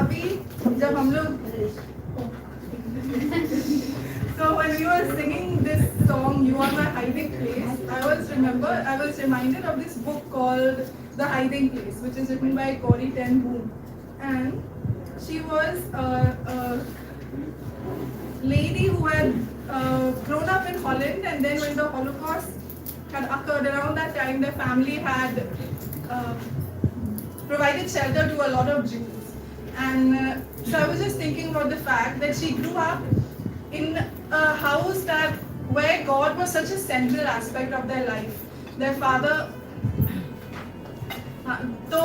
अभी जब हम लोग so when we were singing this song, "You Are My Hiding Place," I was reminded of this book called The Hiding Place, which is written by Corrie ten Boom, and she was a lady who had grown up in Holland, and then when the Holocaust had occurred, around that time their family had provided shelter to a lot of Jews. And so I was just thinking about the fact that she grew up in a house where God was such a central aspect of their life. Their father तो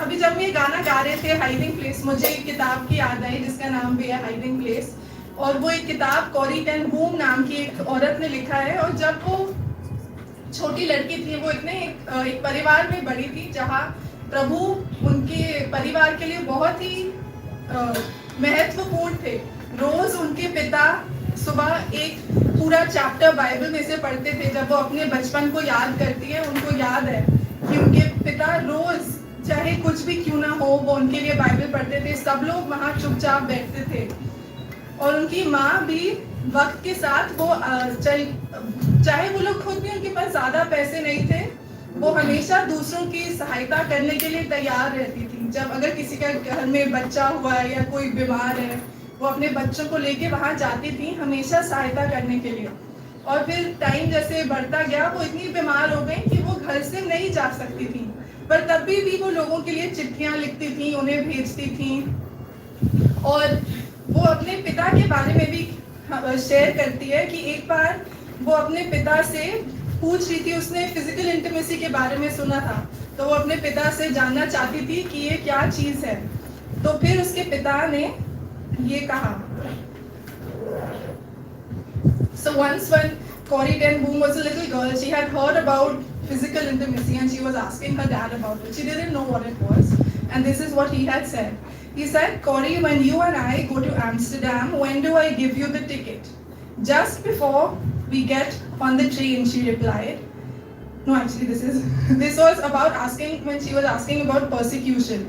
अभी जब ये गाना गा रहे थे hiding place, मुझे एक किताब की याद आई जिसका नाम भी है हाइडिंग प्लेस, और वो एक किताब कॉरी टेन बूम नाम की एक औरत ने लिखा है। और जब वो छोटी लड़की थी, वो इतने एक परिवार में बड़ी थी जहाँ प्रभु उनके परिवार के लिए बहुत ही महत्वपूर्ण थे। रोज उनके पिता सुबह एक पूरा चैप्टर बाइबल में से पढ़ते थे। जब वो अपने बचपन को याद करती है, उनको याद है कि उनके पिता रोज चाहे कुछ भी क्यों ना हो, वो उनके लिए बाइबल पढ़ते थे। सब लोग वहाँ चुपचाप बैठते थे, और उनकी माँ भी वक्त के साथ वो चाहे वो लोग खुद भी, उनके पास ज्यादा पैसे नहीं थे, वो हमेशा दूसरों की सहायता करने के लिए तैयार रहती थी। जब अगर किसी का घर में बच्चा हुआ है या कोई बीमार है, वो अपने बच्चों को लेके वहाँ जाती थी हमेशा सहायता करने के लिए। और फिर टाइम जैसे बढ़ता गया, वो इतनी बीमार हो गई कि वो घर से नहीं जा सकती थी, पर तब भी वो लोगों के लिए चिट्ठियाँ लिखती थी, उन्हें भेजती थी। और वो अपने पिता के बारे में भी शेयर करती है कि एक बार वो अपने पिता से पूछ रही थी, उसने फिजिकल इंटीमेसी के बारे में सुना था, तो वो अपने पिता से जानना चाहती थी कि ये क्या चीज है। तो फिर उसके पिता ने ये कहा। So once when Corrie ten Boom was a little girl, she had heard about physical intimacy and she was asking her dad about it. She didn't know what it was, and this is what he had said. He said, "Corrie, when you and I go to Amsterdam, when do I give you the ticket?" "Just before we get on the train," she replied. No, actually this was about asking, when she was asking about persecution.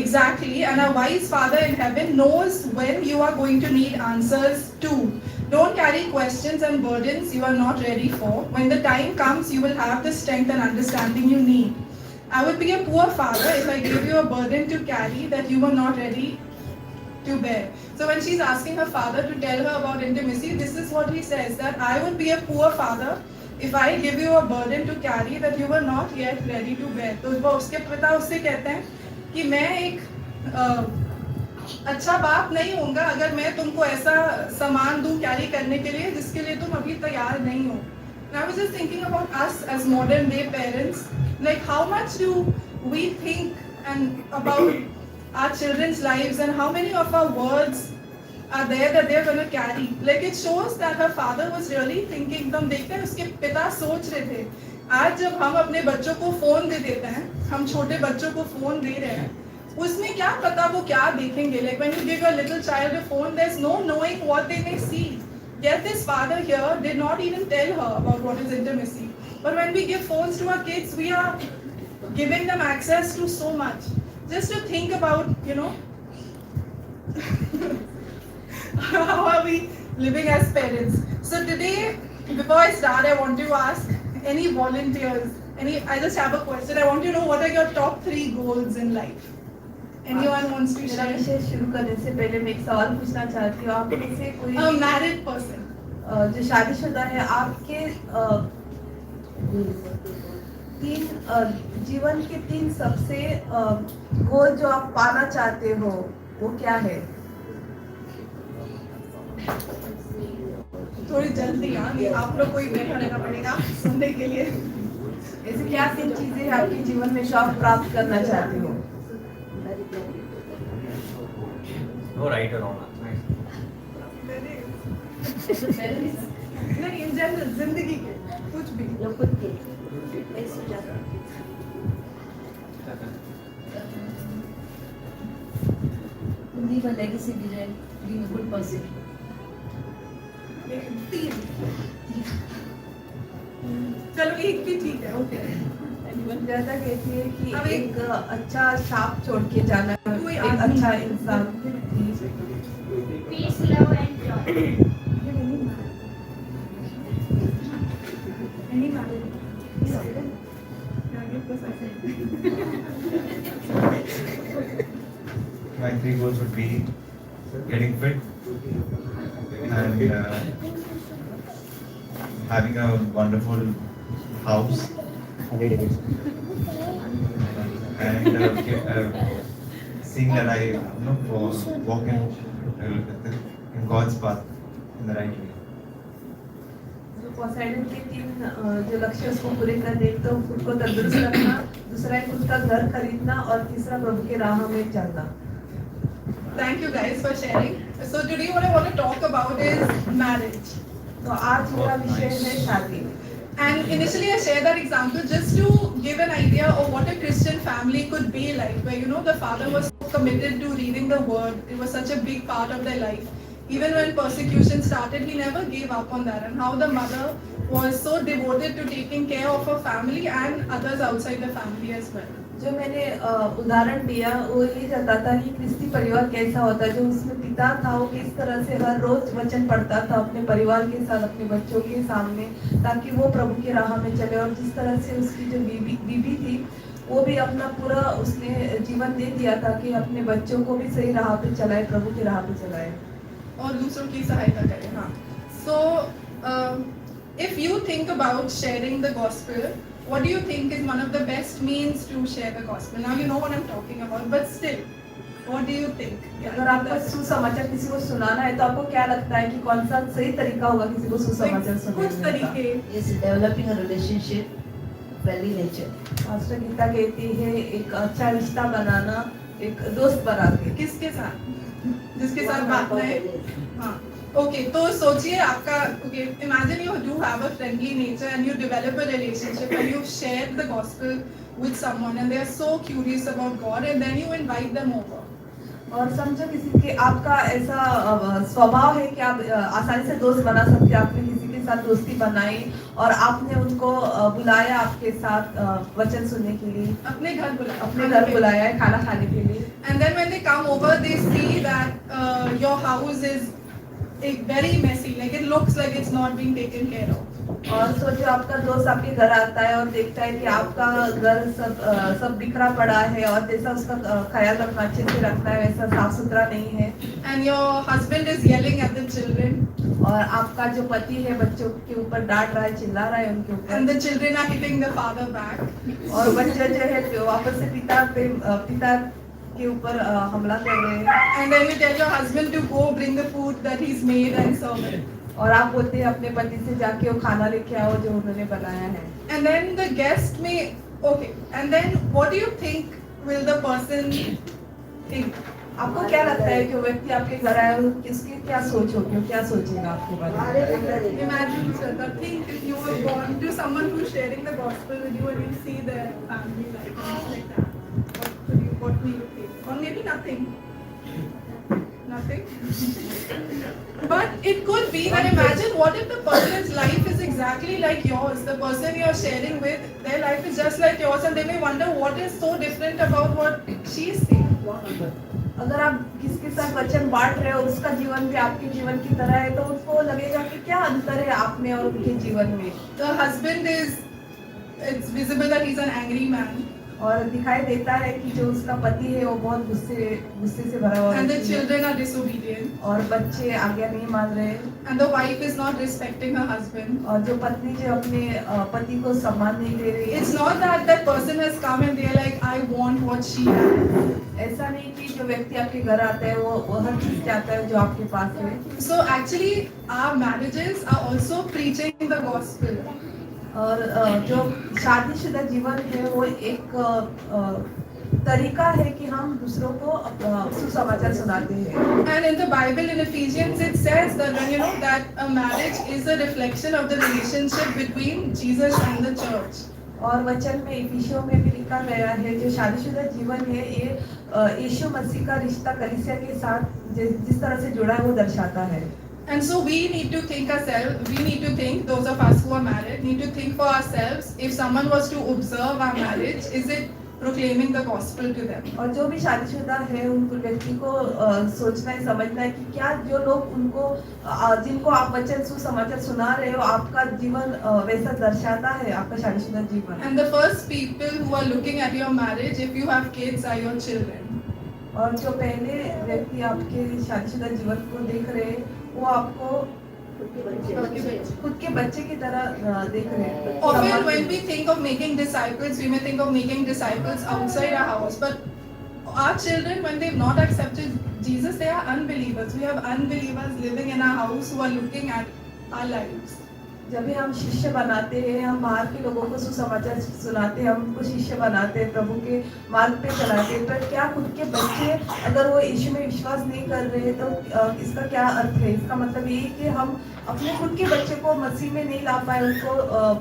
Exactly, and a wise father in heaven knows when you are going to need answers too. Don't carry questions and burdens you are not ready for. When the time comes, you will have the strength and understanding you need. I would be a poor father if I gave you a burden to carry that you were not ready to bear. So when she's asking her father to tell her about intimacy, this is what he says, that I would be a poor father if I give you a burden to carry that you were not yet ready to bear. तो वो उसके पिता उससे कहते हैं कि मैं एक अच्छा बाप नहीं होऊंगा अगर मैं तुमको ऐसा सामान दूं कैरी करने के लिए जिसके लिए तुम अभी तैयार नहीं हो। And I was just thinking about us as modern day parents, like how much do we think and about our children's lives, and how many of our words are there that they're going to carry. Like it shows that her father was really thinking. तो हम देखते हैं उसके पिता सोच रहे थे। आज जब हम अपने बच्चों को फोन दे देते हैं, हम छोटे बच्चों को फोन दे रहे हैं, उसमें क्या पता वो क्या देखेंगे। Like when you give your little child a phone, there's no knowing what they may see. Yet this father here did not even tell her about what is intimacy. But when we give phones to our kids, we are giving them access to so much. Just to think about, how are we living as parents. So today, before I start, I want to ask any volunteers, I just have a question. I want to know, what are your top 3 goals in life? Anyone wants to share? विषय शुरू करने से पहले मैं एक सवाल पूछना चाहती हूँ। आप में से कोई A married person जो शादीशुदा है, आपके जीवन के 3 सबसे गोल जो आप पाना चाहते हो वो क्या है? थोड़ी जल्दी आप लोग को ही बैठा रहना पड़ेगा सुनने के लिए। ऐसे क्या 3 चीजें आपके जीवन में जो आप प्राप्त करना चाहते हो? No right or wrong. नहीं, इन जनरल जिंदगी के कुछ भी। Leave a legacy behind, being a good person. 3 चलो एक भी ठीक है, ओके। सुजाता कहती है कि अब एक अच्छा छाप छोड़ के जाना, कोई एक आदमी- अच्छा इंसान। Peace, love, and joy. My 3 goals would be getting fit and having a wonderful house and seeing that I walk in God's path in the right way. जो पोसाइडन के 3 जो लक्ष्य उसको पूरे करने, तो खुद को तंदुरुस्त रखना, दूसरा है खुद का घर खरीदना और तीसरा प्रभु के राह में चलना। Thank you guys for sharing. So today what I want to talk about is marriage. तो आज मेरा विषय है शादी। And initially I shared that example just to give an idea of what a Christian family could be like, where the father was so committed to reading the word. It was such a big part of their life. Even when persecution started, he never gave up on that. And how the mother was so devoted to taking care of her family and others outside the family as well. जो मैंने उदाहरण दिया वो ये बताता कि क्रिस्ती परिवार कैसा होता है, जो उसमें पिता था वो किस तरह से हर रोज वचन पढ़ता था अपने परिवार के साथ, अपने बच्चों के सामने, ताकि वो प्रभु की राह में चले। और जिस तरह से उसकी जो बीबी थी वो भी अपना पूरा उसने जीवन दे दिया था कि अपने बच्चों को भी सही राह पे चलाए, प्रभु की राह पे चलाए और दूसरों की सहायता करें। हाँ, so if you think about sharing the gospel, what do you think is one of the best means to share the gospel? Now you know what I'm talking about, but still, what do you think? अगर आपको सुसमाचार किसी को सुनाना है तो आपको क्या लगता है कि कौन सा सही तरीका होगा किसी को सुसमाचार कुछ सुनाने का? तरीके। is developing a relationship, friendly nature. Pastor Geeta कहती है एक अच्छा रिश्ता बनाना, एक दोस्त बना के। किसके साथ? जिसके साथ बात नहीं। हाँ, ओके, तो सोचिए आपका, okay, imagine you do have a friendly nature and you develop a relationship and you share the gospel with someone and they are so curious about God and then you invite them over. और समझो किसी के आपका ऐसा स्वभाव है कि आप आसानी से दोस्त बना सकते हैं, आपने किसी के साथ दोस्ती बनाई और आपने उनको बुलाया आपके साथ वचन सुनने के लिए, अपने घर बुलाया है खाना खाने के लिए। And then when they come over, they see that your house is very messy, like it looks like it's not being taken care of. और सोचो आपका दोस्त आपके घर आता है और देखता है कि आपका घर सब बिखरा पड़ा है और जैसा उसका ख्याल रखना, अच्छे से रखना है, वैसा साफ सुथरा नहीं है। And your husband is yelling at the children. और आपका जो पति है बच्चों के ऊपर डांट रहा है, चिल्ला रहा है उनके ऊपर। And the children are hitting the father back. और बच्चे जो है वापस से पिता के ऊपर हमला कर रहे हैं। And then you tell your husband to go bring the food that he's made and serve it. और आप बोलते हैं अपने पति से जाके वो खाना लेके आओ जो उन्होंने बनाया है। And then the guest may, okay, and then what do you think will the person think? आपको क्या लगता है कि वो व्यक्ति आपके घर आया हो, किसकी क्या सोच होगी, क्या सोचेगा आपके बारे में? Imagine, Shraddha, think if you were born to someone who's sharing the gospel with you and you see their family life like that. What will you think? Or maybe nothing. Nothing. But it could be that imagine what if the person's life is exactly like yours. The person you're sharing with, their life is just like yours and they may wonder what is so different about what she's saying. अगर आप किसके साथ वचन बांट रहे हो, उसका जीवन भी आपके जीवन की तरह है, तो उसको लगेगा कि क्या अंतर है आप में और उनके जीवन में। The husband is, it's visible that he's an angry man. और दिखाई देता है कि जो उसका पति है वो बहुत गुस्से से भरा हुआ है। And the children are disobedient. और बच्चे आज्ञा नहीं मान रहे। And the wife is not respecting her husband. और जो पत्नी जो अपने पति को सम्मान नहीं दे रही है। It's not that that person has come and they're like, I want what she has. ऐसा नहीं कि जो व्यक्ति आपके घर आता है वो हर चीज चाहता है जो आपके पास है। So actually, our marriages are also preaching the gospel. और जो शादीशुदा जीवन है वो एक तरीका है कि हम दूसरों को सुसमाचार सुनाते हैं। And in the Bible, in Ephesians, it says that when you know that a marriage is a reflection of the relationship between Jesus and the church. और वचन में इफिसियों में भी लिखा गया है जो शादीशुदा जीवन है ये यीशु मसीह का रिश्ता कलीसिया के साथ जिस तरह से जुड़ा है वो दर्शाता है। And so we need to think ourselves, we need to think, those of us who are married, need to think for ourselves, if someone was to observe our marriage, is it proclaiming the gospel to them? और जो भी शादीशुदा है उनको व्यक्ति को सोचना है, समझना है कि क्या जो लोग उनको जिनको आप वचन सुसमाचार सुना रहे हो, आपका जीवन वैसा दर्शाता है, आपका शादीशुदा जीवन. And the first people who are looking at your marriage, if you have kids, are your children. और जो पहले व्यक्ति आपके शादीशुदा जीवन को देख रहे हैं, वो आपको खुद के बच्चे की तरह देख रहे हैं. Often when we think of making disciples, we may think of making disciples outside our house, but our children, when they've not accepted Jesus, they are unbelievers. We have unbelievers living in our house who are looking at our lives. जब भी हम शिष्य बनाते हैं, हम बाहर के लोगों को सुसमाचार सुनाते हैं, हम उनको शिष्य बनाते हैं, प्रभु के मार्ग पे चलाते हैं, पर क्या खुद के बच्चे अगर वो यीशु में विश्वास नहीं कर रहे तो इसका क्या अर्थ है? इसका मतलब ये कि हम अपने खुद के बच्चे को मसीह में नहीं ला पाए, उनको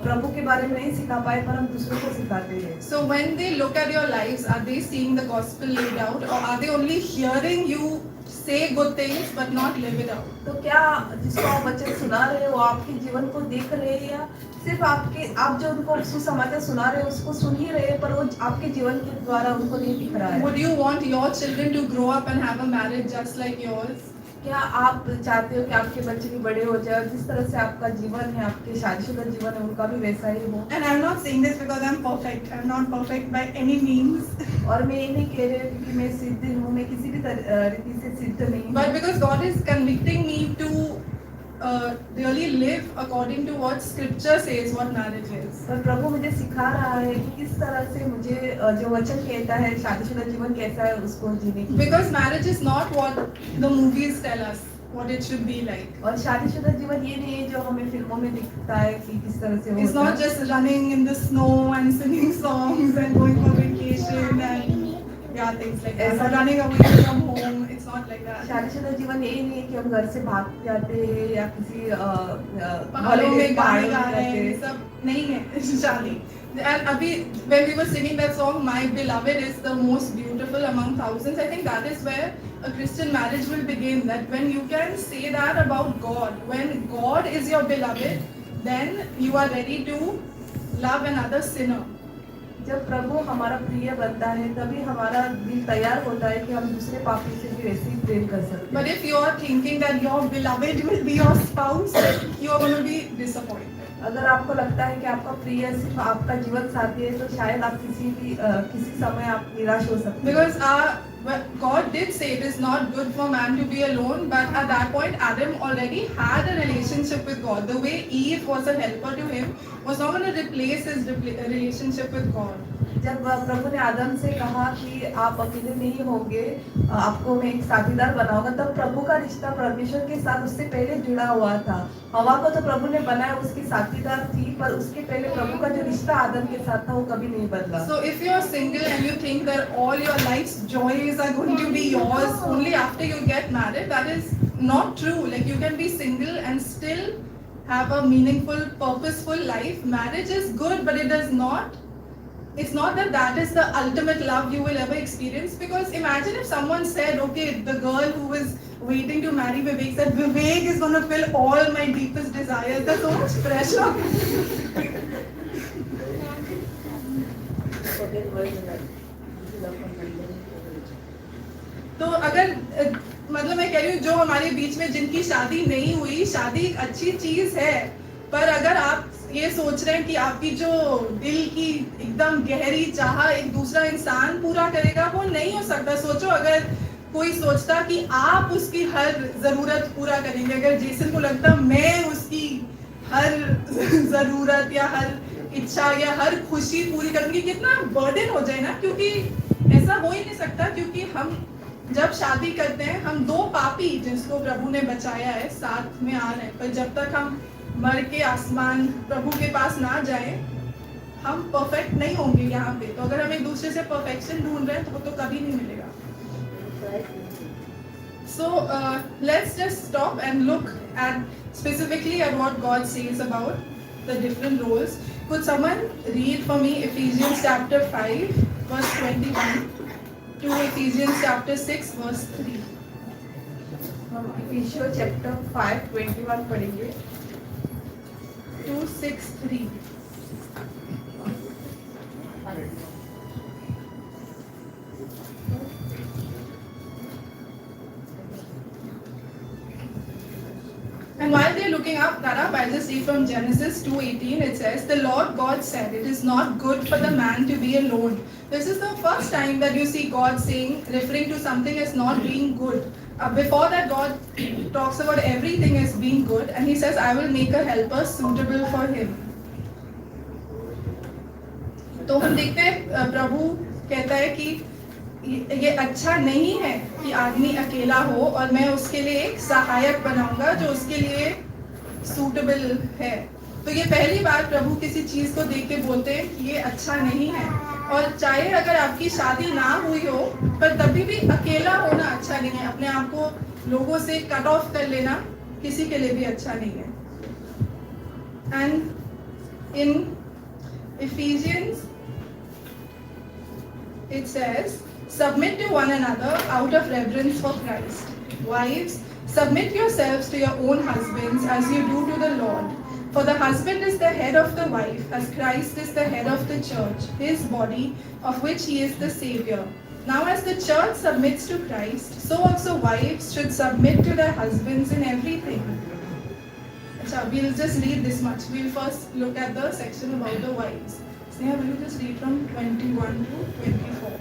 प्रभु के बारे में नहीं सिखा पाए, पर हम दूसरों को सिखाते हैं. So when they look at your lives, are they seeing the gospel lived out, or are they only hearing you say good things but not live it out? तो क्या जिसको आप वचन सुना रहे हो, आपके जीवन को देख रहे हैं, या सिर्फ आप जो उनको सुसमाचार सुना रहे हो उसको सुन ही रहे हैं, पर वो आपके जीवन के द्वारा उनको नहीं दिख रहा है? Would you want your children to grow up and have a marriage just like yours? क्या आप चाहते हो कि आपके बच्चे भी बड़े हो जाए और जिस तरह से आपका जीवन है, आपके शादीशुदा जीवन है, उनका भी वैसा ही हो? And I'm not saying this because I'm perfect. I'm not perfect by any means. और मैं ये नहीं कह रही हूँ क्योंकि मैं सिद्ध हूँ, मैं किसी भी रीति से सिद्ध नहीं हूँ. But because God is convicting me to really live according to what Scripture says what marriage is. पर प्रभु मुझे सिखा रहा है कि किस तरह से मुझे जो वचन कहता है शादीशुदा जीवन कैसा है उसको जीने की. Because marriage is not what the movies tell us what it should be like. और शादीशुदा जीवन ये नहीं है जो हमें फिल्मों में दिखता है कि किस तरह से It's होता not है. just running in the snow and singing songs and going for vacation and things like that. Or running away from home. It's not like that. शादीशुदा जीवन यही नहीं है कि हम घर से भाग जाते हैं या किसी पहाड़ों में गाने गा रहे जाते हैं, हैं. सब नहीं है शादी. And अभी when we were singing that song, My Beloved is the most beautiful among thousands, I think that is where a Christian marriage will begin. That when you can say that about God, when God is your beloved, then you are ready to love another sinner. जब प्रभु हमारा प्रिय बनता है तभी हमारा दिल तैयार होता है कि हम दूसरे पापी से भी वैसे ही प्रेम कर सकते But हैं. if you are thinking that your beloved will be your spouse, you are going to be disappointed. अगर आपको लगता है कि आपका प्रिय सिर्फ आपका जीवन साथी है तो शायद आप किसी समय आप निराश हो सकते हैं. Because God did say it is not good for man to be alone, but at that point Adam already had a relationship with God. The way Eve was a helper to him was not going to replace his relationship with God. जब प्रभु ने आदम से कहा कि आप अकेले नहीं होंगे, आपको मैं एक साथीदार बनाऊंगा, तब प्रभु का रिश्ता परमेश्वर के साथ उससे पहले जुड़ा हुआ था. हवा को तो प्रभु ने बनाया, उसकी साथीदार थी, पर उसके पहले प्रभु का जो रिश्ता आदम के साथ था वो कभी नहीं बदला. So if you are single and you think that all your life's joys are going to be yours only after you get married, that is not true. Like you can be single and still have a meaningful, purposeful life. Marriage is good, but it does not. It's not that is the ultimate love you will ever experience. Because imagine if someone said, okay, the girl who is waiting to marry Vivek said, Vivek is going to fill all my deepest desires. There's so much pressure. तो अगर मतलब मैं कह रही हूँ जो हमारे बीच में जिनकी शादी नहीं हुई, शादी एक अच्छी चीज है, पर अगर आप ये सोच रहे हैं कि आपकी जो दिल की एकदम गहरी चाह एक दूसरा इंसान पूरा करेगा, वो नहीं हो सकता. सोचो अगर कोई सोचता कि आप उसकी हर जरूरत पूरा करेंगे, अगर जेसन को लगता मैं उसकी हर जरूरत या हर इच्छा या हर खुशी पूरी करूंगी, कितना बर्डन हो जाए ना. क्योंकि ऐसा हो ही नहीं सकता. क्योंकि हम जब शादी करते हैं, हम दो पापी जिसको प्रभु ने बचाया है साथ में आ रहे हैं, पर जब तक हम मर के आसमान प्रभु के पास ना जाए, हम परफेक्ट नहीं होंगे यहाँ पे. तो अगर हम एक दूसरे से परफेक्शन ढूंढ रहे हैं तो वो तो कभी नहीं मिलेगा. So let's just stop and look at specifically at what God says about the different roles. Could someone read for me Ephesians chapter 5 verse 21 to Ephesians chapter 6 verse 3? हम इफिसियों चैप्टर 5:21 पढ़ेंगे। 2:6-3. And while they're looking up that up, I just read from Genesis 2:18. It says, "The Lord God said, it is not good for the man to be alone." This is the first time that you see God saying, referring to something as not being good. Before that, God talks about everything as being good, and He says, "I will make a helper suitable for him." तो हम देखते हैं प्रभु कहता है कि ये अच्छा नहीं है कि आदमी अकेला हो और मैं उसके लिए एक सहायक बनाऊंगा जो उसके लिए सूटेबल है। तो ये पहली बार प्रभु किसी चीज को देख के बोलते हैं कि ये अच्छा नहीं है। और चाहे अगर आपकी शादी ना हुई हो पर तभी भी अकेला होना अच्छा नहीं है। अपने आप को लोगों से कट ऑफ कर लेना किसी के लिए भी अच्छा नहीं है। And in Ephesians it says, "Submit to one another out of reverence for Christ. Wives, submit yourselves to your own husbands as you do to the Lord. For the husband is the head of the wife, as Christ is the head of the church, his body, of which he is the Savior. Now as the church submits to Christ, so also wives should submit to their husbands in everything." Achha, we'll just read this much. We'll first look at the section about the wives. Sneha, will you just read from 21 to 24?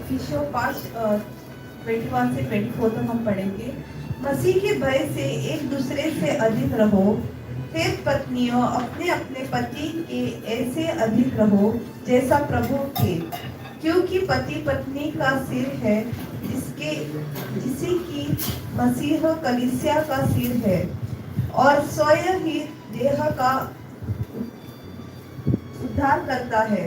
इफिसियों 5:21 से 24 तक हम पढ़ेंगे। मसीह के भय से एक दूसरे से अधीन रहो। हे पत्नियों, अपने अपने पति के ऐसे अधीन रहो जैसा प्रभु के, क्योंकि पति पत्नी का सिर है, जिसी की मसीह कलीसिया का सिर है, और स्वयं ही देह का उद्धार करता है।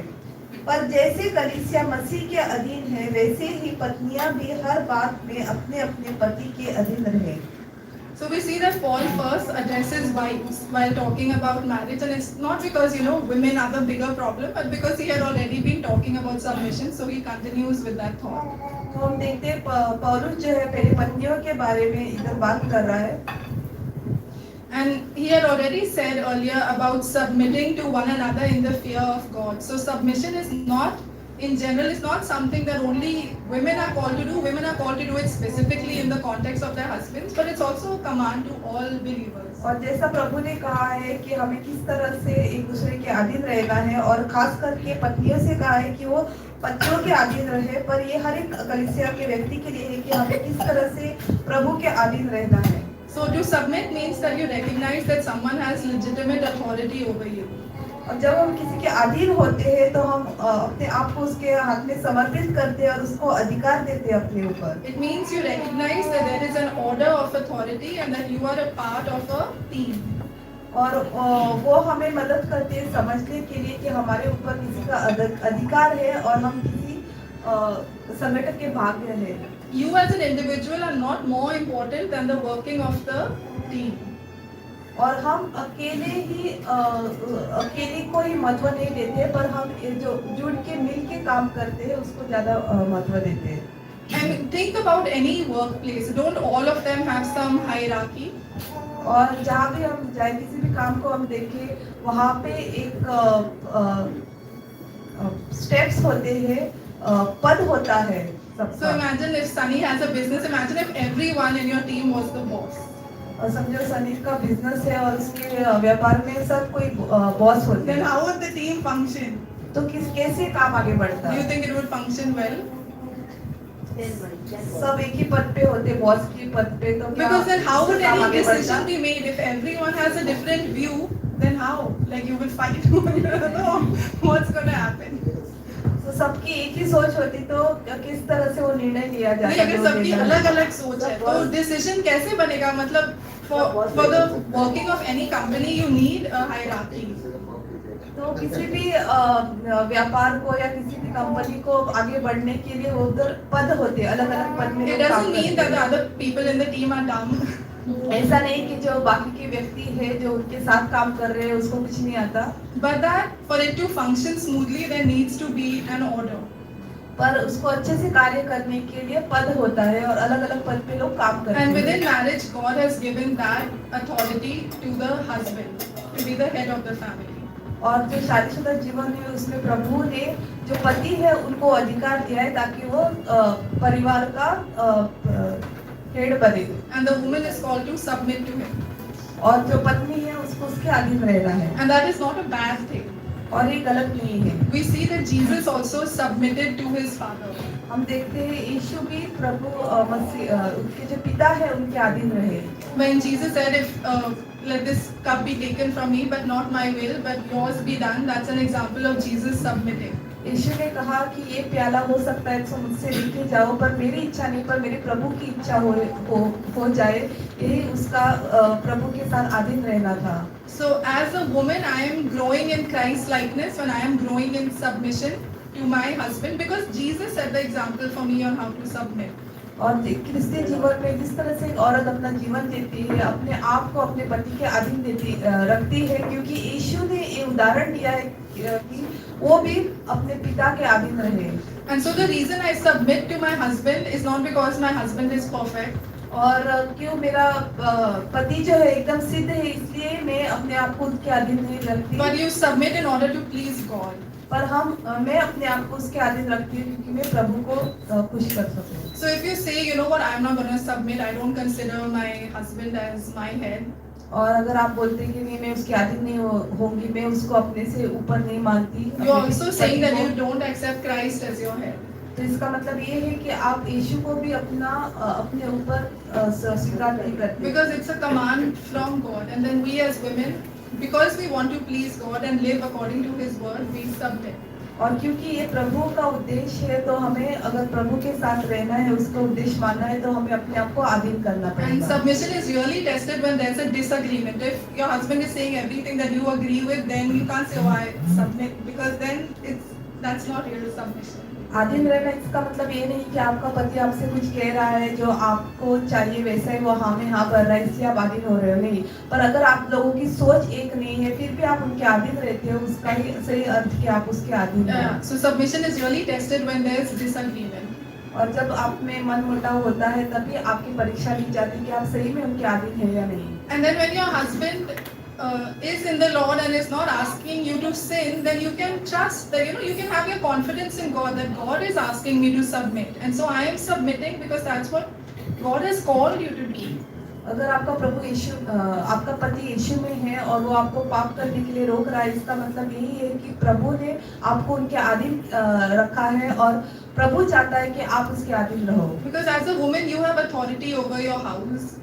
पर जैसे कलीसिया मसीह के अधीन है, वैसे ही पत्नियां भी हर बात में अपने अपने पति के अधीन रहे। So we see that Paul first addresses wives while talking about marriage, and it's not because women are the bigger problem, but because he had already been talking about submission, so he continues with that thought. तो हम देखते हैं पौलुस जो है पहले पत्नियों के बारे में इधर बात कर रहा है। And he had already said earlier about submitting to one another in the fear of God. So submission is not, in general, is not something that only women are called to do. Women are called to do it specifically in the context of their husbands, but it's also a command to all believers. और जैसा प्रभु ने कहा है कि हमें किस तरह से एक दूसरे के अधीन रहना है, और खास करके पत्नियों से कहा है कि वो पतियों के अधीन रहे, पर ये हर एक कलीसिया के व्यक्ति के लिए है कि हमें किस तरह से प्रभु के अधीन रहना है। So to submit means that you recognize that someone has legitimate authority over you. और जब हम किसी के अधीन होते हैं तो हम अपने आप को उसके हाथ में समर्पित करते हैं और उसको अधिकार देते हैं अपने ऊपर। It means you recognize that there is an order of authority and that you are a part of a team. और वो हमें मदद करते हैं समझने के लिए कि हमारे ऊपर किसी का अधिकार है और हम किसी संगठन के भाग में हैं। You as an individual are not more important than the working of the team. और हम अकेले को ही महत्व नहीं देते, पर हम जो जुड़ के मिल के काम करते हैं उसको ज्यादा महत्व देते हैं। And think about any workplace. Don't all of them have some hierarchy? और जहाँ भी हम जाए, किसी भी काम को हम देखें, वहाँ पे एक स्टेप्स होते हैं, पद होता है सबका। So imagine if Sunny has a business. Imagine if everyone in your team was the boss. और समझो सनी का बिजनेस है और उसके व्यापार में सब कोई बॉस होते Then हैं, how would the team function? तो कैसे काम आगे बढ़ता Do you है? think it would function well? सब एक ही पद पे होते, बॉस की पद पे, तो क्या Because then how would काम any आगे बढ़ता? decision be made if everyone has a different view? Then how? Like you will fight. You don't know what's going to happen. तो सबकी एक ही सोच होती तो किस तरह से वो निर्णय लिया नहीं, जाता? अगर सबकी अलग-अलग सोच है तो डिसीजन कैसे बनेगा? मतलब for the working of any company you need a hierarchy. तो किसी भी व्यापार को या किसी भी कंपनी को आगे बढ़ने के लिए उधर पद होते हैं, अलग-अलग पद में It लोग काम doesn't mean that करते the हैं। other people in the team are dumb. ऐसा नहीं कि जो बाकी के व्यक्ति है जो उनके साथ काम कर रहे हैं उसको कुछ नहीं आता, But that for it to function smoothly there needs to be an order. पर उसको अच्छे से कार्य करने के लिए पद होता है और अलग अलग पद पे लोग काम करते And हैं within marriage, God has given that authority to the husband to be the head of the family. और जो शादीशुदा जीवन है उसमें प्रभु ने जो पति है उनको अधिकार दिया है ताकि वो परिवार का हेड बने And the woman is called to submit to him. और जो पत्नी है उसको उसके अधीन रहना है And that is not a bad thing. और ये गलत नहीं है। We see that Jesus also submitted to his father. हम देखते हैं यीशु भी प्रभु मसीह उनके जो पिता है उनके अधीन रहे। When Jesus said, let this cup be taken from me, but not my will, but yours be done, that's an example of Jesus submitting. यीशु ने कहा कि ये प्याला हो सकता है तो मुझसे लेके जाओ पर मेरी इच्छा नहीं पर मेरे प्रभु की इच्छा हो जाए, यही उसका प्रभु के साथ अधीन रहना था। So as a woman, I am growing in Christ likeness when I am growing in submission to my husband, because Jesus set the example for me on how to submit. और क्रिस्तीय जीवन में जिस तरह से एक औरत अपना जीवन देती है, अपने आप को अपने पति के अधीन रखती है, क्योंकि यीशु ने ये उदाहरण दिया है कि वो भी अपने पिता के अधीन रहे। And so the reason I submit to my husband is not because my husband is perfect. और क्यों मेरा पति जो है एकदम सिद्ध है इसलिए मैं अपने आप को उसके अधीन नहीं रखती। But you submit in order to please God. पर मैं अपने आप को उसके अधीन रखती हूँ क्योंकि मैं प्रभु को खुश कर सकूँ। So if you say, you know what, I am not going to submit, I don't consider my husband as my head. और अगर आप बोलते हैं कि नहीं मैं उसके अधीन नहीं होंगी, मैं उसको अपने से ऊपर नहीं मानती। You are also saying that you don't accept Christ as your head. तो इसका मतलब ये है कि आप यीशु को भी अपने ऊपर स्वीकार नहीं करते। Because it's a command from God, and then we as women, because we want to please God and live according to His word, we submit. और क्योंकि ये प्रभु का उद्देश्य है तो हमें अगर प्रभु के साथ रहना है, उसका उद्देश्य मानना है तो हमें अपने आप को अधीन करना And पड़ेगा। submission is really tested when there's a disagreement. If your husband is saying everything that you agree with, then you can't say, oh, I submit, because then that's not real submission. अधीन रहना इसका मतलब ये नहीं कि आपका पति आपसे कुछ कह रहा है जो आपको चाहिए वैसा ही वो हाँ में हाँ कर रहा है इसलिए आप अधीन हो रहे हो, नहीं। पर अगर आप लोगों की सोच एक नहीं है फिर भी आप उनके अधीन रहते हो, उसका ही सही अर्थ कि आप उसके अधीन हो। So submission is really tested when there's disagreement. और जब आप में मन मुटाव होता है तभी आपकी परीक्षा ली जाती है कि आप सही में उनके अधीन है या नहीं। And then when your husband is in the Lord and is not asking you to sin, then you can trust that, you can have your confidence in God that God is asking me to submit, and so I am submitting because that's what God has called you to be. अगर आपका पति यीशु में है और वो आपको पाप करने के लिए रोक रहा है, इसका मतलब यही है कि प्रभु ने आपको उनके अधीन रखा है और प्रभु चाहता है कि आप उसके अधीन रहो। Because as a woman you have authority over your house.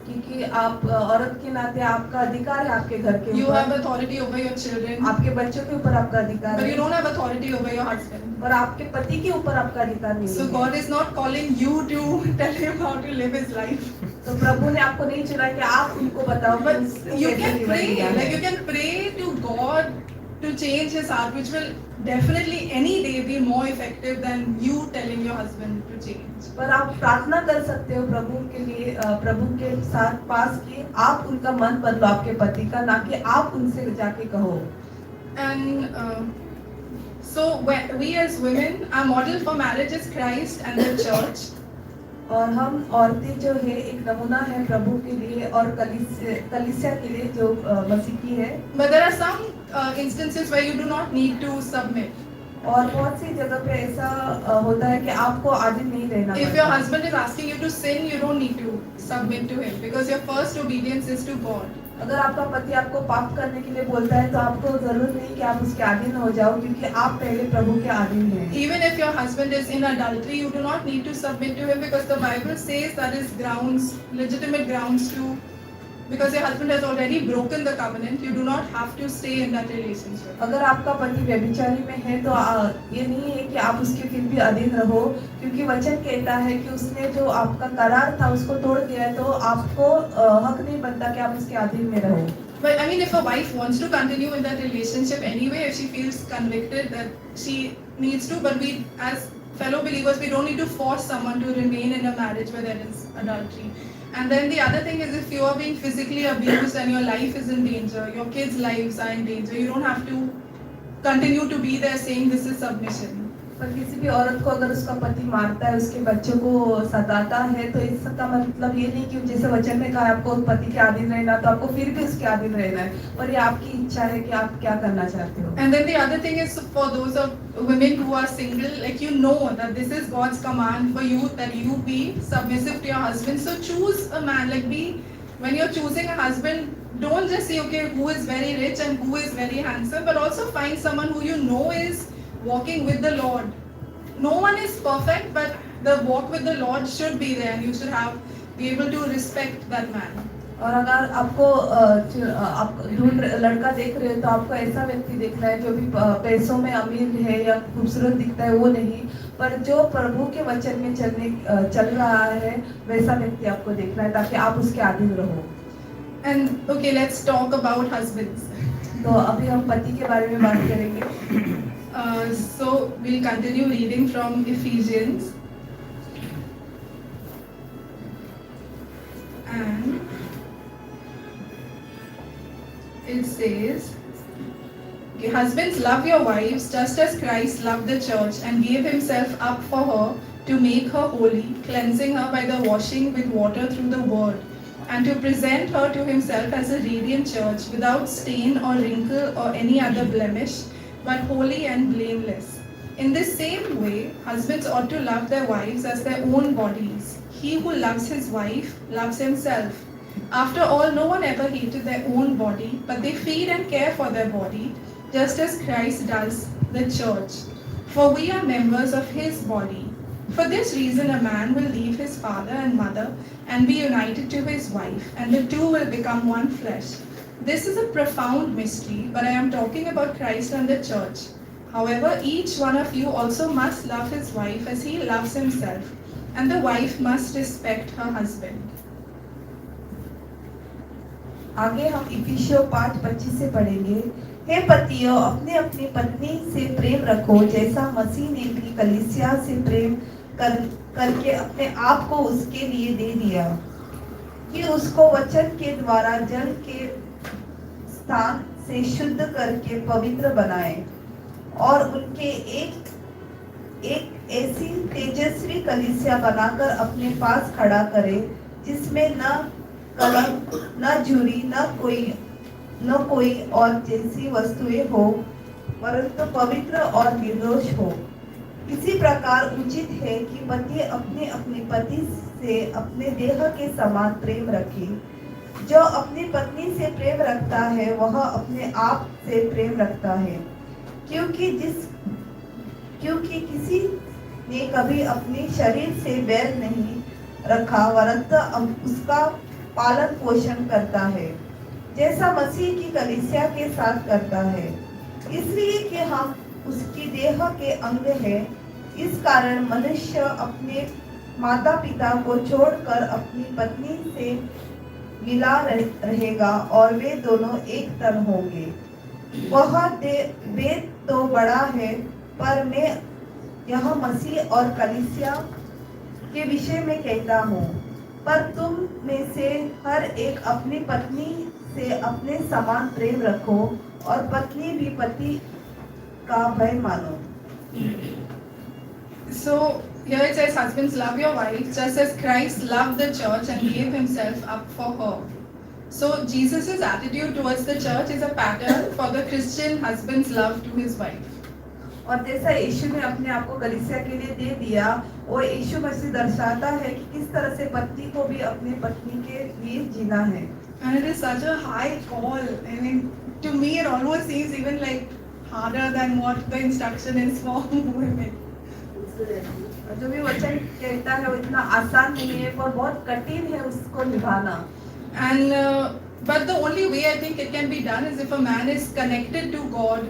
क्योंकि आप औरत के नाते आपका अधिकार है आपके घर के You ऊपर, have authority over your children, आपके बच्चों के ऊपर आपका अधिकार but you है, don't have authority over your husband. पर आपके पति के ऊपर आपका अधिकार नहीं So है। God is not calling you to tell him how to live his life. तो प्रभु ने आपको नहीं चुना कि आप उनको बताओ, But कि you कैसे can जीवन pray, जीना है। like you can pray to God to change his heart, which will definitely any day be more effective than you telling your husband to change. पर आप प्रार्थना कर सकते हो प्रभु के लिए, प्रभु के साथ पास कि आप उनका मन बदलो आपके पति का, ना कि आप उनसे जाके कहो। And so we as women, our model for marriage is Christ and the church. और हम औरतें जो है एक नमूना है प्रभु के लिए और कलीसिया के लिए जो मसीह की है। But there are some instances where you do not need to submit. और बहुत सी जगह पे ऐसा होता है कि आपको अधीन नहीं रहना If पड़ता। your husband is asking you to sin, you don't need to submit to him, because your first obedience is to God. अगर आपका पति आपको पाप करने के लिए बोलता है तो आपको जरूरत नहीं कि आप उसके अधीन हो जाओ, क्योंकि आप पहले प्रभु के अधीन हैं। Even if your husband is in adultery, you do not need to submit to him, because the Bible says that is grounds, legitimate grounds to, because your husband has already broken the covenant, you do not have to stay in that relationship. अगर आपका पति व्यभिचारी में है तो ये नहीं है कि आप उसके फिर भी अधीन रहो, क्योंकि वचन कहता है कि उसने जो आपका करार था उसको तोड़ दिया है, तो आपको हक नहीं बनता कि आप उसके अधीन में रहो। But I mean, if a wife wants to continue in that relationship anyway, if she feels convicted that she needs to, but we as fellow believers, we don't need to force someone to remain in a marriage where there is adultery. And then the other thing is, if you are being physically abused and your life is in danger, your kids' lives are in danger, you don't have to continue to be there saying this is submission. पर किसी भी औरत को अगर उसका पति मारता है, उसके बच्चों को सताता है, तो इसका मतलब ये नहीं कि जैसे वचन में कहा है आपको पति के अधीन रहना, तो आपको फिर भी उसके अधीन रहना है, पर ये आपकी इच्छा है कि आप क्या करना चाहते हो। And then the other thing is for those of women who are single, like you know that this is God's command for you that you be submissive to your husband. So choose a man, like when you're choosing a husband, don't just say okay who is very rich and who is very handsome, but also find someone who you know is walking with the Lord. No one is perfect, but the walk with the Lord should be there, and you should be able to respect that man. और अगर आपको आप लड़का देख रहे हो तो आपको ऐसा व्यक्ति देखना है जो भी पैसों में अमीर है या खूबसूरत दिखता है, वो नहीं, पर जो प्रभु के वचन में चल रहा है वैसा व्यक्ति आपको देखना है, ताकि आप उसके अधीन रहो। And okay, let's talk about husbands. तो अभी हम पति के बारे में बात करेंगे। So we'll continue reading from Ephesians. And it says, okay, husbands, love your wives just as Christ loved the church and gave himself up for her to make her holy, cleansing her by the washing with water through the word, and to present her to himself as a radiant church without stain or wrinkle or any other blemish, but holy and blameless. In this same way, husbands ought to love their wives as their own bodies. He who loves his wife loves himself. After all, no one ever hated their own body, but they feed and care for their body, just as Christ does the church. For we are members of his body. For this reason, a man will leave his father and mother and be united to his wife, and the two will become one flesh. This is a profound mystery, but I am talking about Christ and the church. However, each one of you also must love his wife as he loves himself, and the wife must respect her husband. आगे हम इफिसियों 5:25 से पढ़ेंगे। हे पतियों, अपने अपनी पत्नी से प्रेम रखो, जैसा मसीह ने भी कलीसिया से प्रेम करके अपने आप को उसके लिए दे दिया, कि उसको वचन के द्वारा जल के स्थान से शुद्ध करके पवित्र बनाए, और उनके एक ऐसी तेजस्वी कलीसिया बनाकर अपने पास खड़ा करे, जिसमें न कलंक, न झुर्री, न कोई और जैसी वस्तुएं हो, परंतु पवित्र और निर्दोष हो। इसी प्रकार उचित है कि पति अपने अपनी पति से अपने देह के समान प्रेम रखे। जो अपनी पत्नी से प्रेम रखता है वह अपने आप से प्रेम रखता है, क्योंकि किसी ने कभी अपने शरीर से बैर नहीं रखा, वरन उसका पालन पोषण करता है, जैसा मसीह की कलीसिया के साथ करता है, इसलिए कि हम उसकी देह के अंग हैं। इस कारण मनुष्य अपने माता पिता को छोड़कर अपनी पत्नी से मिला रहेगा, और वे दोनों एक तन होंगे। वह वेद तो बड़ा है, पर मैं यह मसीह और कलीसिया के विषय में कहता हूँ। पर तुम में से हर एक अपनी पत्नी से अपने समान प्रेम रखो, और पत्नी भी पति का भय मानो। So here it says, husbands, love your wives just as Christ loved the church and gave himself up for her. So Jesus' attitude towards the church is a pattern for the Christian husband's love to his wife. और जैसा यीशु ने अपने आप को कलीसिया के लिए दे दिया, वो यीशु मसीह दर्शाता है कि किस तरह से पत्नी को भी अपने पत्नी के लिए जीना है। And it is such a high call. I mean, to me it almost seems even like harder than what the instruction is for women. जो भी वचन कहता है वो इतना आसान नहीं है, पर बहुत कठिन है उसको निभाना। And but the only way I think it can be done is if a man is connected to God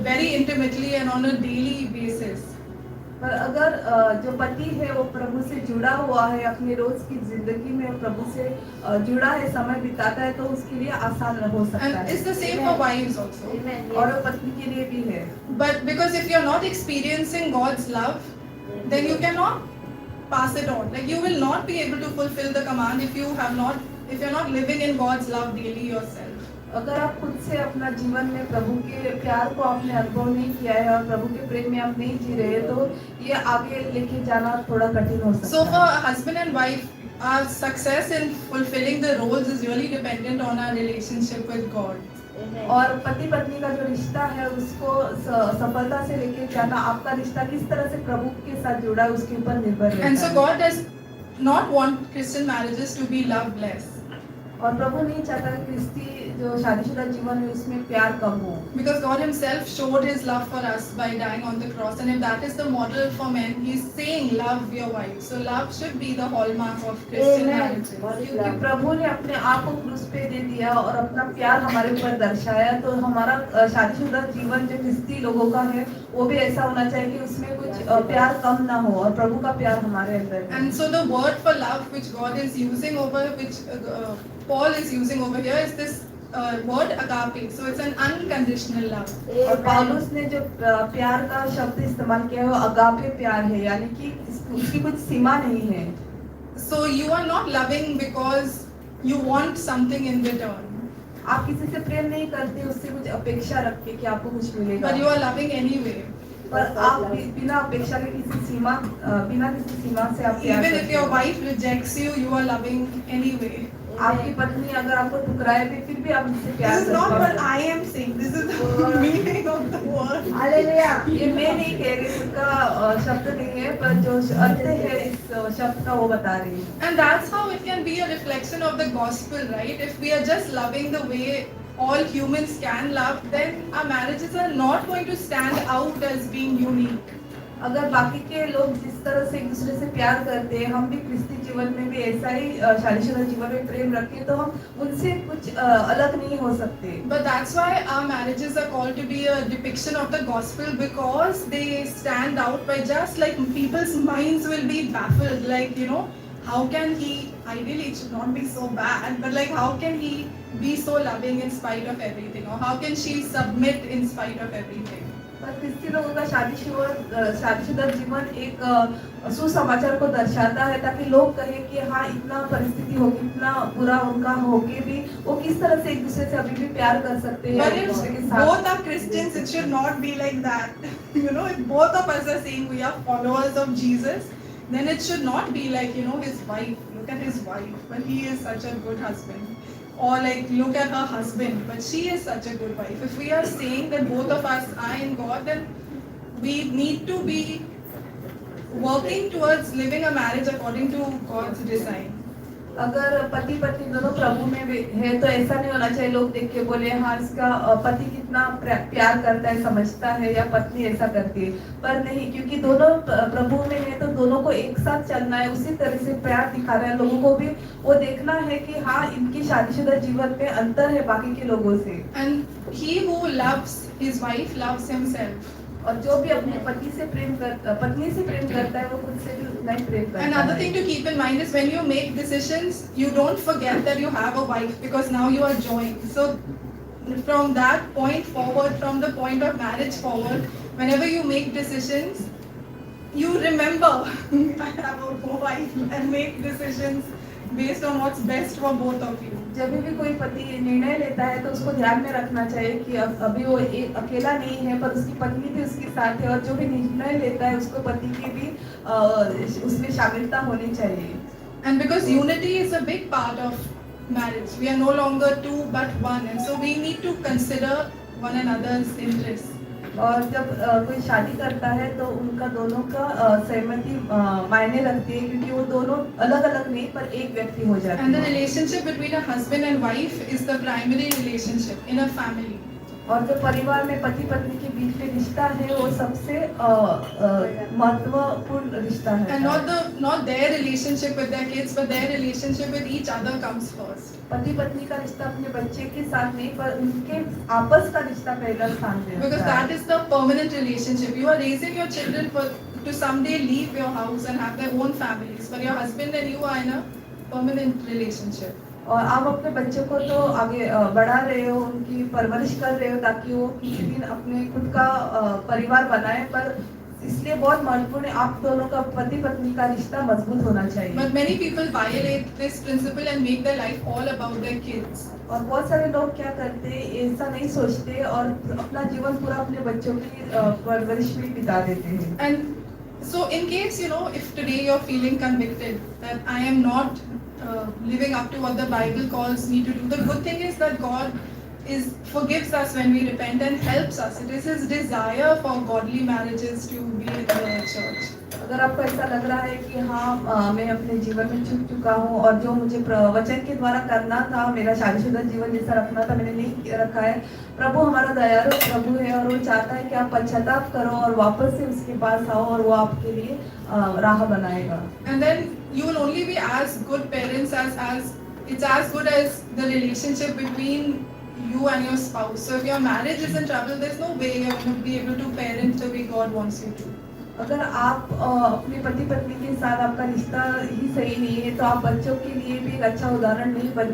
very intimately and on a daily basis. पर अगर जो पति है वो प्रभु से जुड़ा हुआ है, अपने रोज की जिंदगी में प्रभु से जुड़ा है, समय बिताता है, तो उसके लिए आसान हो सकता And है। it's the same for wives also. और वो पत्नी के लिए भी है। But because if you're not experiencing God's love, then you cannot pass it on. Like you will not be able to fulfill the command if you're not living in God's love daily yourself. अगर आप खुद से अपना जीवन में प्रभु के प्यार को आपने अनुभव नहीं किया है और प्रभु के प्रेम में आप नहीं जी रहे हैं, तो ये आगे लेके जाना थोड़ा कठिन हो So सकता for है। a husband and wife, our success in fulfilling the roles is really dependent on our relationship with God. और पति पत्नी का जो रिश्ता है उसको सफलता से लेके जाना, आपका रिश्ता किस तरह से प्रभु के साथ जुड़ा है उसके ऊपर निर्भर रहता And so है। God does not want Christian marriages to be loveless, और प्रभु नहीं चाहता कि क्रिस्ती जो शादीशुदा जीवन है उसमें प्यार कम हो, because God Himself showed His love for us by dying on the cross. And if that is the model for men, He's saying, love your wife. So love should be the hallmark of Christian marriages. क्योंकि प्रभु ने अपने आप को क्रूस पे दे दिया और अपना प्यार हमारे ऊपर दर्शाया, तो हमारा शादीशुदा जीवन जो क्रिस्ती लोगों का है वो भी ऐसा होना चाहिए कि उसमें कुछ प्यार कम ना हो और प्रभु का प्यार हमारे अंदर है। And so the word for love which God is using over, which Paul is using over here, is this word agape. So it's an unconditional love. और पौलुस ने जो प्यार का शब्द इस्तेमाल किया है वो अगापे प्यार है, यानी कि उसकी कुछ सीमा नहीं है। So you are not loving because you want something in return, आप किसी से प्रेम नहीं करते उससे कुछ अपेक्षा रख के कि आपको कुछ मिलेगा, but you are loving anyway. पर आप बिना अपेक्षा के बिना किसी सीमा से आप प्यार Even if करते your हो। wife rejects you, you are loving anyway. आपकी पत्नी अगर आपको ठुकराए भी फिर भी आप उससे प्यार This is not करते what हो। I am saying. This is the meaning of the word. ये मैं नहीं कह रही, उसका शब्द नहीं है, पर जो अर्थ है इस शब्द का वो बता रही है। And that's how it can be a reflection of the gospel, right? If we are just loving the way all humans can love, then our marriages are not going to stand out as being unique. अगर बाकी के लोग जिस तरह से एक दूसरे से प्यार करते हैं, हम भी क्रिस्ती जीवन में भी ऐसा ही शादीशुदा जीवन में प्रेम रखें, तो हम उनसे कुछ अलग नहीं हो सकते। But that's why our marriages are called to be a depiction of the gospel, because they stand out by just like people's minds will be baffled, like, you know, how can he, ideally it should not be so bad, but like how can he be so loving in spite of everything, or how can she submit in spite of everything? पर क्रिस्ती लोगों का शादीशुदा जीवन एक सुसमाचार को दर्शाता है, ताकि लोग कहें कि हाँ, इतना परिस्थिति होगी, इतना बुरा उनका होके भी वो किस तरह से एक दूसरे से अभी भी प्यार कर सकते हैं। But एक if दूसरे के साथ both are Christians, it should not be like that. You know, if both of us are saying we are followers of Jesus, then it should not be like, you know, his wife. Look at his wife, but he is such a good husband. Or like, look at her husband, but she is such a good wife. If we are saying that both of us are in God, then we need to be working towards living a marriage according to God's design. अगर पति पत्नी दोनों प्रभु में भी है तो ऐसा नहीं होना चाहिए लोग देख के बोले हाँ, इसका पति कितना प्यार करता है, समझता है, या पत्नी ऐसा करती है। पर नहीं, क्योंकि दोनों प्रभु में है तो दोनों को एक साथ चलना है, उसी तरह से प्यार दिखाना है। लोगों को भी वो देखना है कि हाँ, इनकी शादीशुदा जीवन में अंतर है बाकी के लोगों से। And he who loves his wife loves himself. और जो भी अपने पति से पत्नी से प्रेम करता है वो खुद से भी उतना ही प्रेम करता है। Another thing to keep in mind is when you make decisions, you don't forget that you have a wife, because now you are joined. So from that point forward, from the point of marriage forward, whenever you make decisions, you remember I have a wife and make decisions based on what's best for both of you. जब भी कोई पति निर्णय लेता है तो उसको ध्यान में रखना चाहिए कि अभी वो अकेला नहीं है, पर उसकी पत्नी भी उसके साथ है, और जो भी निर्णय लेता है उसको पति की भी उसमें शामिलता होनी चाहिए। And because unity is a big part of marriage, we are no longer two but one, and so we need to consider one another's interests. और जब कोई शादी करता है तो उनका दोनों का सहमति मायने रखती है, क्योंकि वो दोनों अलग अलग नहीं पर एक व्यक्ति हो जाते And the हैं। relationship between a husband and wife is the primary relationship in a family. और जो परिवार में पति पत्नी के बीच में रिश्ता है वो सबसे महत्वपूर्ण रिश्ता है। And not their relationship with their kids, but their relationship with each other comes first. पति पत्नी का रिश्ता अपने बच्चे के साथ नहीं, पर उनके आपस का रिश्ता पहला स्थान पे Because होता है। that is the permanent relationship. You are raising your children to someday leave your house and have their own families, but your husband and you are in a permanent relationship. और आप अपने बच्चों को तो आगे बढ़ा रहे हो, उनकी परवरिश कर रहे हो ताकि वो किसी दिन अपने खुद का परिवार बनाए, पर इसलिए बहुत महत्वपूर्ण है आप दोनों का पति पत्नी का रिश्ता मजबूत होना चाहिए। But many people violate this principle and make their life all about their kids. और बहुत सारे लोग क्या करते हैं, ऐसा नहीं सोचते और अपना जीवन पूरा अपने बच्चों की परवरिश में बिता देते हैं। And so, in case if today you're feeling convicted that I am not living up to what the Bible calls me to do, the good thing is that God forgives us when we repent and helps us. It is His desire for godly marriages to be in the church. अगर आपको ऐसा लग रहा है कि हाँ मैं अपने जीवन में चूक चुका हूँ और जो मुझे वचन के द्वारा करना था, मेरा शादीशुदा जीवन जैसा रखना था, मैंने नहीं रखा है। प्रभु हमारा दयालु प्रभु है और वो चाहता है कि आप पश्चाताप करो और वापस से उसके पास आओ और वो आपके लिए राह बनाएगा। And then you will only be as good parents as it's as good as the relationship between you and your spouse. So if your marriage is in trouble, there's no way you're going to be able to parent the way God wants you to. अगर आप अपने पति पत्नी के साथ आपका रिश्ता ही सही नहीं है तो आप बच्चों के लिए भी एक अच्छा उदाहरण नहीं बन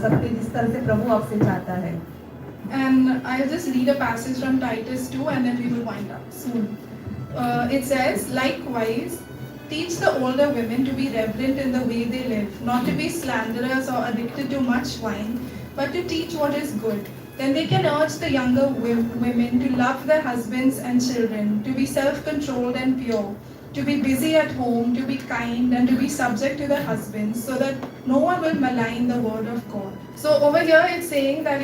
सकते जिस तरह से प्रभु आपसे चाहता है। And I'll just read a passage from Titus 2 and then we will wind up soon. It says, likewise, teach the older women to be reverent in the way they live, not to be slanderers or addicted to much wine, but to teach what is good. Then they can urge the younger women to love their husbands and children, to be self-controlled and pure, to be busy at home, to be kind, and to be subject to their husbands, so that no one will malign the word of God. So over here it's saying that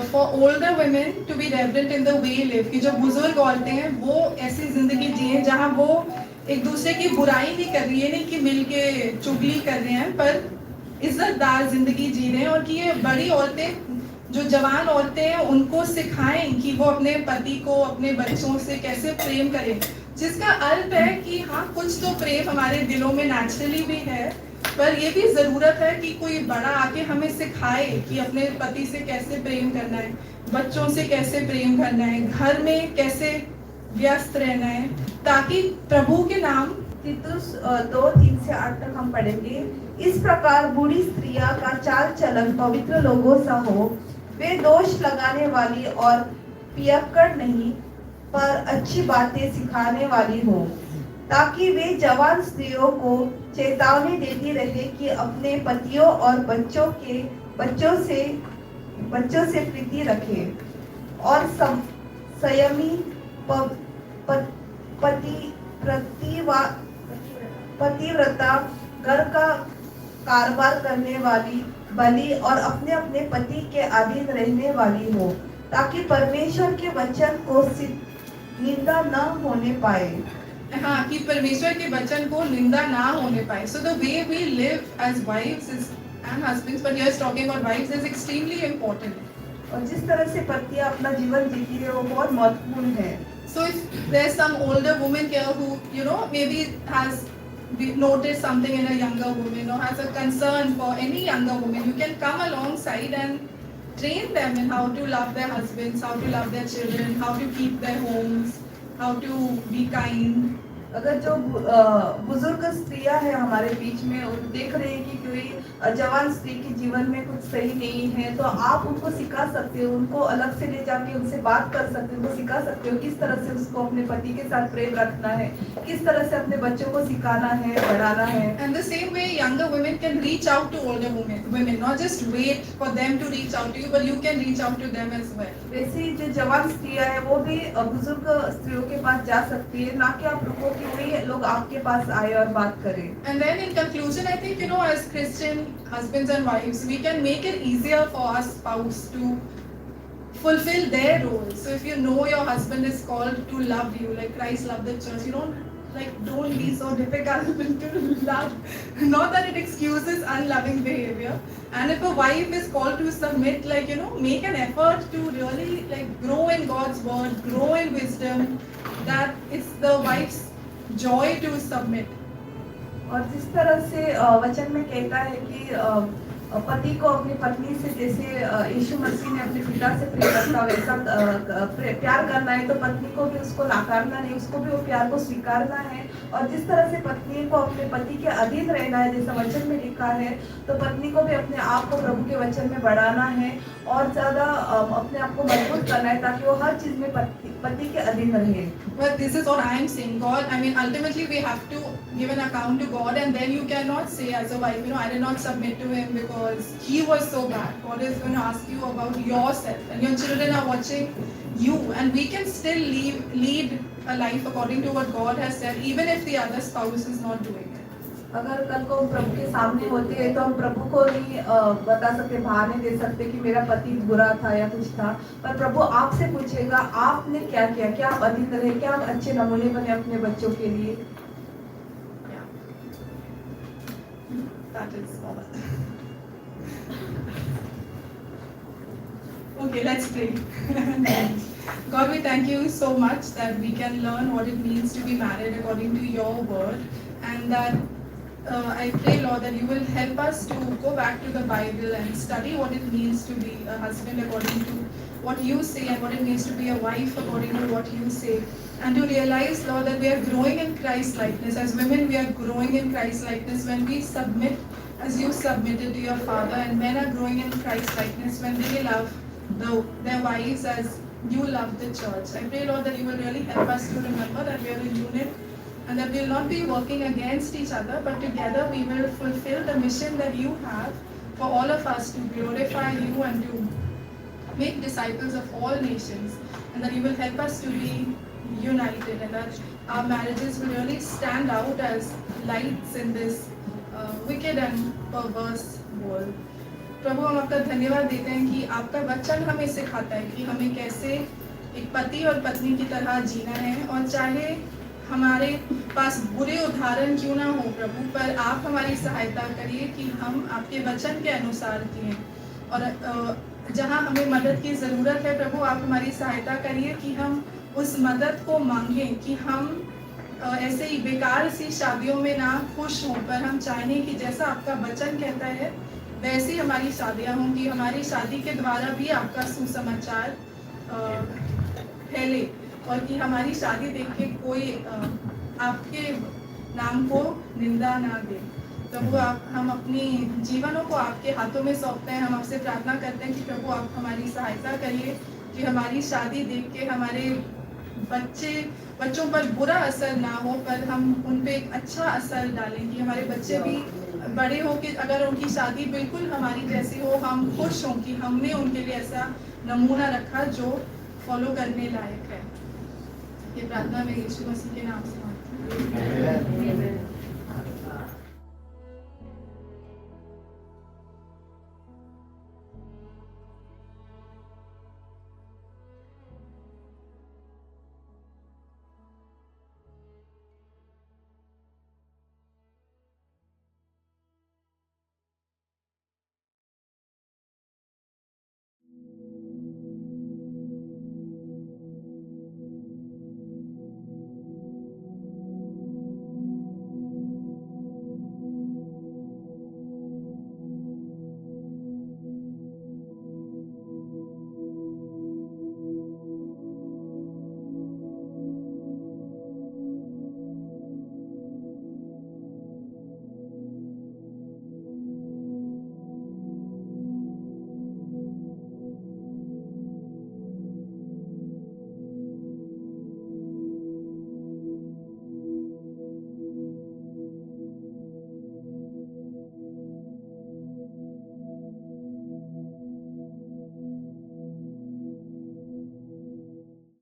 for older women to be reverent in the way they live. कि जो बुजुर्ग औरतें हैं वो ऐसी जिंदगी जिए जहाँ वो एक दूसरे की बुराई नहीं कर रही है, नहीं कि मिलके चुगली कर रहे हैं, पर इज्जतदार जिंदगी जी रहे हैं, और कि ये बड़ी औरतें जो जवान औरतें हैं उनको सिखाएं कि वो अपने पति को अपने बच्चों से कैसे प्रेम करें, जिसका अर्थ है कि हाँ कुछ तो प्रेम हमारे दिलों में नेचुरली भी है, पर ये भी ज़रूरत है कि कोई बड़ा आके हमें सिखाए कि अपने पति से कैसे प्रेम करना है, बच्चों से कैसे प्रेम करना है, घर में कैसे व्यस्त रहना है, ताकि प्रभु के नाम। तीतुस 2:3 से 8 तक हम पढ़ेंगे। इस प्रकार बूढ़ी स्त्रियां का चाल चलन पवित्र लोगों सा हो, वे दोष लगाने वाली और पियक्कड़ नहीं पर अच्छी बातें सिखाने वाली हो, ताकि वे जवान स्त्रियों को चेतावनी देती रहे कि अपने पतियों और बच्चों से प्रीति रखें और संयमी पतिव्रता, घर का कारोबार करने वाली, बलि और अपने अपने पति के अधीन रहने वाली हो, ताकि परमेश्वर के वचन को निंदा न होने पाए। हाँ, कि परमेश्वर के वचन को निंदा ना होने पाए। So the way we live as wives and husbands, but here is talking about wives, is extremely important. और जिस तरह से पतियां अपना जीवन जीती है वो बहुत महत्वपूर्ण है। So if there's some older woman here who maybe has noticed something in a younger woman or has a concern for any younger woman, you can come alongside and train them in how to love their husbands, how to love their children, how to keep their homes, how to be kind. अगर जो बुजुर्ग स्त्रियां हैं हमारे बीच में और देख रहे हैं कि कोई जवान स्त्री के जीवन में कुछ सही नहीं है, तो आप उनको सिखा सकते हो, उनको अलग से ले जाके उनसे बात कर सकते हो, उनको सिखा सकते हो किस तरह से उसको अपने पति के साथ प्रेम रखना है, किस तरह से अपने बच्चों को सिखाना है, बढ़ाना है। And the same way younger women can reach out to older women, not just wait for them to reach out to you, but you can reach out to them as well. वैसे ही जो जवान स्त्रियां हैं वो भी बुजुर्ग स्त्रियों के पास जा सकती है, ना कि आप रुको कि वही लोग आपके पास आए और बात करें। And then in conclusion, I think as Christian husbands and wives, we can make it easier for our spouse to fulfill their roles. So if you know your husband is called to love you like Christ loved the church, don't be so difficult to love. Not that it excuses unloving behavior. And if a wife is called to submit, make an effort to really grow in God's word, grow in wisdom. That it's the wife's joy to submit. और जिस तरह से वचन में कहता है कि पति को अपनी पत्नी से जैसे यीशु मसीह ने अपने पिता से प्रेम रखा वैसा प्यार करना है, तो पत्नी को भी उसको नकारना नहीं, उसको भी वो प्यार को स्वीकारना है। और जिस तरह से पत्नी को अपने पति के अधीन रहना है जैसा वचन में लिखा है, तो पत्नी को भी अपने आप को प्रभु के वचन में बढ़ाना है और ज्यादा अपने आप को मजबूत करना है ताकि वो हर चीज में पति के अधीन रहे। But this is what I am saying. God, ultimately we have to give an account to God, and then you cannot say as a wife, I did not submit to him because because he was so bad. God is going to ask you about yourself, and your children are watching you, and we can still lead a life according to what God has said, even if the other spouse is not doing it. अगर कल को हम प्रभु के सामने होते हैं तो हम प्रभु को नहीं बता सकते, बहाने दे सकते कि मेरा पति बुरा था या कुछ था, पर प्रभु आपसे पूछेगा आपने क्या किया, क्या आप अधीन रहे, क्या आप अच्छे नमूने बने अपने बच्चों के लिए. Yeah. That is all. Okay, let's pray. God, we thank you so much that we can learn what it means to be married according to your word, and that I pray, Lord, that you will help us to go back to the Bible and study what it means to be a husband according to what you say, and what it means to be a wife according to what you say, and to realize, Lord, that we are growing in Christ likeness. As women, we are growing in Christ likeness when we submit as you submitted to your Father, and men are growing in Christ likeness when they love their wives as you love the church. I pray, Lord, that you will really help us to remember that we are a unit, and that we will not be working against each other, but together we will fulfill the mission that you have for all of us to glorify you and to make disciples of all nations, and that you will help us to be united, and that our marriages will really stand out as lights in this wicked and perverse world. प्रभु, हम आपका धन्यवाद देते हैं कि आपका वचन हमें सिखाता है कि हमें कैसे एक पति और पत्नी की तरह जीना है, और चाहे हमारे पास बुरे उदाहरण क्यों ना हो प्रभु, पर आप हमारी सहायता करिए कि हम आपके वचन के अनुसार जिएं, और जहाँ हमें मदद की ज़रूरत है प्रभु, आप हमारी सहायता करिए कि हम उस मदद को मांगें, कि हम ऐसे ही बेकार सी शादियों में ना खुश हों, पर हम चाहें कि जैसा आपका वचन कहता है वैसी हमारी शादियाँ हों, कि हमारी शादी के द्वारा भी आपका सुसमाचार फैले, और कि हमारी शादी देख के कोई आपके नाम को निंदा ना दे। प्रभु, आप हम अपनी जीवनों को आपके हाथों में सौंपते हैं। हम आपसे प्रार्थना करते हैं कि प्रभु आप हमारी सहायता करिए कि हमारी शादी देख के हमारे बच्चों पर बुरा असर ना हो, पर हम उन पे एक अच्छा असर डालें, कि हमारे बच्चे भी बड़े हो कि अगर उनकी शादी बिल्कुल हमारी जैसी हो, हम खुश हों कि हमने उनके लिए ऐसा नमूना रखा जो फॉलो करने लायक है। ये प्रार्थना में यीशु मसीह के नाम से मांगती हूँ।